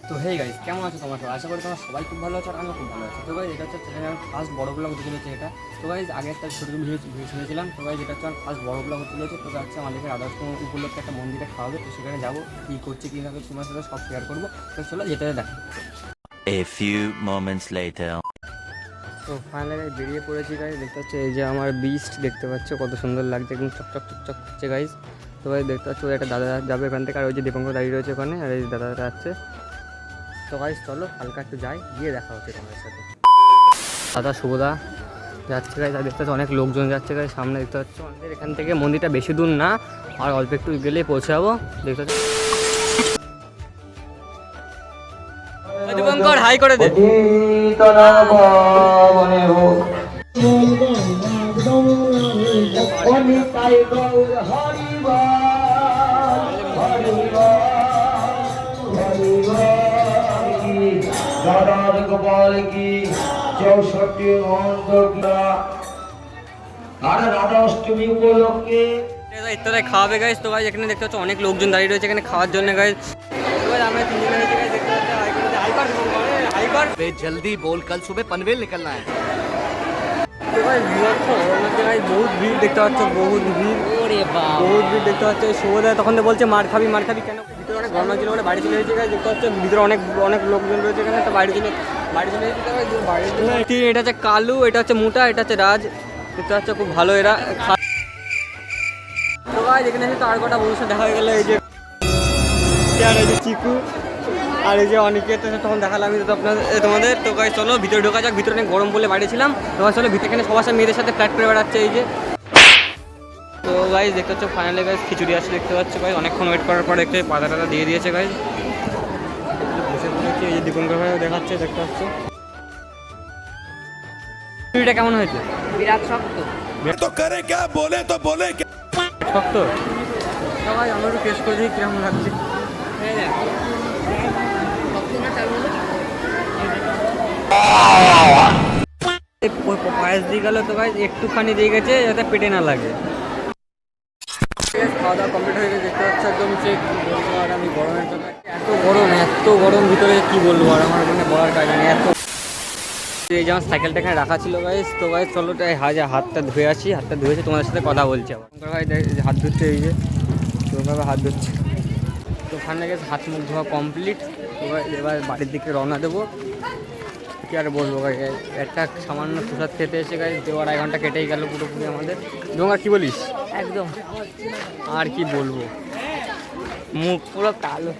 তো hey guys, কেমন আছো তোমরা সবাই? আশা করি তোমরা সবাই খুব ভালো আছো আর আমিও খুব ভালো আছি। তো গাইস, এটা হচ্ছে চ্যানেলের ফার্স্ট বড় ব্লগ হতে চলেছে এটা। তো গাইস, আগে একটা ছোটো ভিডিও ছেড়েছিলাম। তো গাইস, এটা হচ্ছে আমার ফার্স্ট বড় ব্লগ হতে চলেছে। তো হচ্ছে আমাদেরকে রাধাষ্টমী উপলক্ষে একটা মন্দিরে খাওয়াবে। তো সেখানে যাবো, কী করছি কী না তোমার সাথে সব শেয়ার করবো। তো চলো যেটা দেখো। A few moments later. তো ফাইনালি বেরিয়ে পড়েছি গাইস। দেখতে হচ্ছে এই যে আমার বিস্ট দেখতে পাচ্ছ, কত সুন্দর লাগছে, একদম চকচক চকচক করছে গাইস। তো গাইস দেখতে পাচ্ছ একটা দাদা যাবে এখান থেকে, আর ওই যে দীপঙ্কর দাঁড়িয়ে রয়েছে ওখানে, আর এই দাদাটা আসছে। তো গাইস চলো হালকা একটু যাই, গিয়ে দেখা হচ্ছে তোমাদের সাথে। দাদা শুভদা যাচ্ছে গাইস, আর দেখতে পাচ্ছ অনেক লোকজন যাচ্ছে গাইস। সামনে দেখতে পাচ্ছ আমাদের এখান থেকে মন্দিরটা বেশি দূর না, আর অল্প একটু গেলেই পৌঁছে যাবো। দেখতে পাচ্ছ দীপঙ্কর হাই করে দে। गोपाल की 64 महंत আর রাধাষ্টমী উপলক্ষে ইত্যাদি খাওয়াবে গাইস। তো গাইস এখানে দেখতে পাচ্ছ অনেক লোকজন দাঁড়িয়ে রয়েছে এখানে খাওয়ার জন্য গাইস। এবার আমরা তিনজনে হয়েছে গাইস, দেখতে পাচ্ছ হাইপার जल्दी बोल, कल सुबह पनवेल निकलना है। তো গাইস গাইস বহুত ভিড় দেখতে পাচ্ছ, বহুত ভিড়, বহুত ভিড় দেখতে পাচ্ছ। শুভদা তখন তো বলছে মার খাবি কেন, ভিতরে অনেক গরম ছিল বলে বাড়ি চলে এসেছে গাইস। দেখতে পাচ্ছ ভিতরে অনেক অনেক লোকজন রয়েছে এখানে, তো বাড়ি চলে এসেছে। এটা হচ্ছে কালু, এটা হচ্ছে মোটা, এটা হচ্ছে রাজ। দেখতে পাচ্ছ খুব ভালো এরা। তো গাইস এখানে এসে তো আর কটা বন্ধুর সাথে দেখা হয়ে গেল, এই যে চিকু আর এই যে অনেকের তখন দেখালাম আমি তো তোমাদের। তো গাইস চলো ভিতরে ঢোকা যাক, ভিতরে অনেক গরম বলে বাইরে ছিলাম। তো গাইস চলো ভিতরে এখানে সবার সাথে মেয়েদের সাথে ফ্ল্যাট করে বেড়াচ্ছে এই যে। তো গাইস দেখতে পাচ্ছ ফাইনালি গাইস খিচুড়ি আসছে দেখতে পাচ্ছ গাইস। অনেকক্ষণ ওয়েট করার পর দেখতে পাতা টাতা দিয়ে দিয়েছে গাইস। বসে পড়েছি, এই যে দীপঙ্কর ভাইও দেখাচ্ছে দেখতে পাচ্ছ। খিচুড়িটা কেমন হয়েছে? বিরাট শক্ত। तो करे क्या बोले तो बोले क्या। শক্ত। তো গাইস আমরা একটু টেস্ট করে দিই কিরকম লাগছে। পায়েস দিয়ে গেল তো গাইস, একটুখানি দিয়ে গেছে যাতে পেটে না লাগে। খাওয়া দাওয়া কমপ্লিট হয়ে গেছে দেখতে পাচ্ছ একদম সে বলবো। আর আমি গরমের জন্য এত গরম ভিতরে কি বলবো, আর আমার মানে বলার কাজ নেই এত। এই যে আমার সাইকেলটা এখানে রাখা ছিল গাইস। তো গাইস চলো হাতটা ধুয়ে আসি, হাতটা ধুয়েছি তোমাদের সাথে কথা বলছি আবার। ভাই হাত ধুচ্ছে, এই যে তোভাবে হাত ধুচ্ছে। তো ওখানে গেছে হাত মুখ ধোয়া কমপ্লিট। এবার বাড়ির দিকে রওনা দেবো। কি আর বলবো গাই, একটা সামান্য প্রসাদ খেতে এসে গাই দেওয়ার 1 ঘন্টা কেটেই গেল পুরোপুরি আমাদের। ডোঙ্গা কি বলিস? একদম আর কি বলবো, মুখ পুরো কালো।